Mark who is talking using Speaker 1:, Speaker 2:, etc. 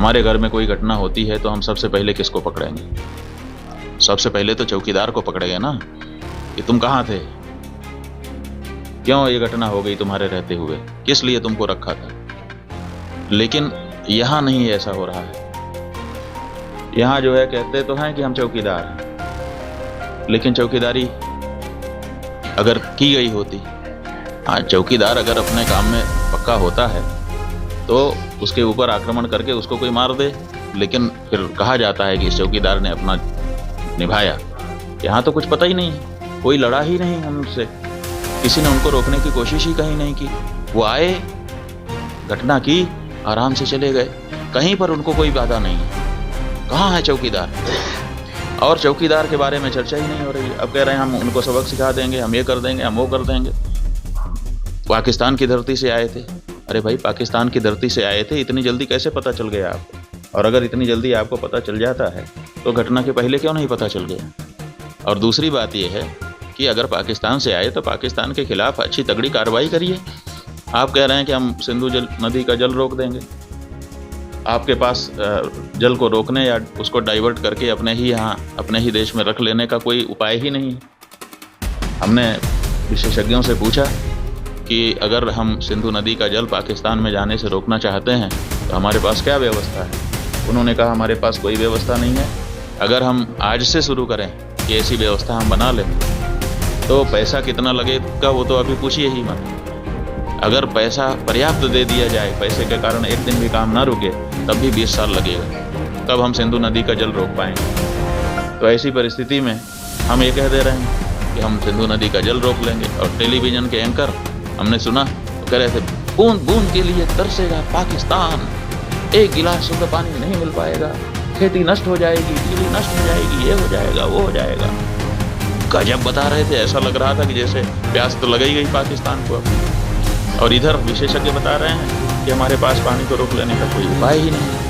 Speaker 1: हमारे घर में कोई घटना होती है तो हम सबसे पहले किसको पकड़ेंगे? सबसे पहले तो चौकीदार को पकड़ेंगे ना, कि तुम कहाँ थे, क्यों ये घटना हो गई तुम्हारे रहते हुए, किस लिए तुमको रखा था। लेकिन यहाँ नहीं ऐसा हो रहा है। यहाँ जो है कहते तो हैं कि हम चौकीदार हैं, लेकिन चौकीदारी अगर की गई होती, हाँ चौकीदार अगर अपने काम में पक्का होता है तो उसके ऊपर आक्रमण करके उसको कोई मार दे, लेकिन फिर कहा जाता है कि इस चौकीदार ने अपना निभाया। यहाँ तो कुछ पता ही नहीं है, कोई लड़ा ही नहीं हमसे, किसी ने उनको रोकने की कोशिश ही कहीं नहीं की। वो आए, घटना की, आराम से चले गए, कहीं पर उनको कोई बाधा नहीं है। कहाँ है चौकीदार? और चौकीदार के बारे में चर्चा ही नहीं हो रही है। अब कह रहे हैं हम उनको सबक सिखा देंगे, हम ये कर देंगे, हम वो कर देंगे। पाकिस्तान की धरती से आए थे। अरे भाई, पाकिस्तान की धरती से आए थे, इतनी जल्दी कैसे पता चल गया आपको? और अगर इतनी जल्दी आपको पता चल जाता है तो घटना के पहले क्यों नहीं पता चल गया? और दूसरी बात यह है कि अगर पाकिस्तान से आए तो पाकिस्तान के खिलाफ अच्छी तगड़ी कार्रवाई करिए। आप कह रहे हैं कि हम सिंधु नदी का जल रोक देंगे। आपके पास जल को रोकने या उसको डाइवर्ट करके अपने ही यहाँ अपने ही देश में रख लेने का कोई उपाय ही नहीं है। हमने विशेषज्ञों से पूछा कि अगर हम सिंधु नदी का जल पाकिस्तान में जाने से रोकना चाहते हैं तो हमारे पास क्या व्यवस्था है? उन्होंने कहा हमारे पास कोई व्यवस्था नहीं है। अगर हम आज से शुरू करें कि ऐसी व्यवस्था हम बना लें तो पैसा कितना लगेगा वो तो अभी पूछिए ही मत। अगर पैसा पर्याप्त दे दिया जाए, पैसे के कारण एक दिन भी काम ना रुके, तब भी 20 साल लगेगा, तब हम सिंधु नदी का जल रोक पाएंगे। तो ऐसी परिस्थिति में हम ये कह दे रहे हैं कि हम सिंधु नदी का जल रोक लेंगे। और टेलीविज़न के एंकर हमने सुना तो कह रहे थे बूंद बूंद के लिए तरसेगा पाकिस्तान, एक गिलास शुद्ध पानी नहीं मिल पाएगा, खेती नष्ट हो जाएगी, बिजली नष्ट हो जाएगी, ये हो जाएगा, वो हो जाएगा। गजब बता रहे थे, ऐसा लग रहा था कि जैसे प्यास तो लग ही गई पाकिस्तान को। और इधर विशेषज्ञ बता रहे हैं कि हमारे पास पानी को रोक लेने का कोई उपाय ही नहीं है।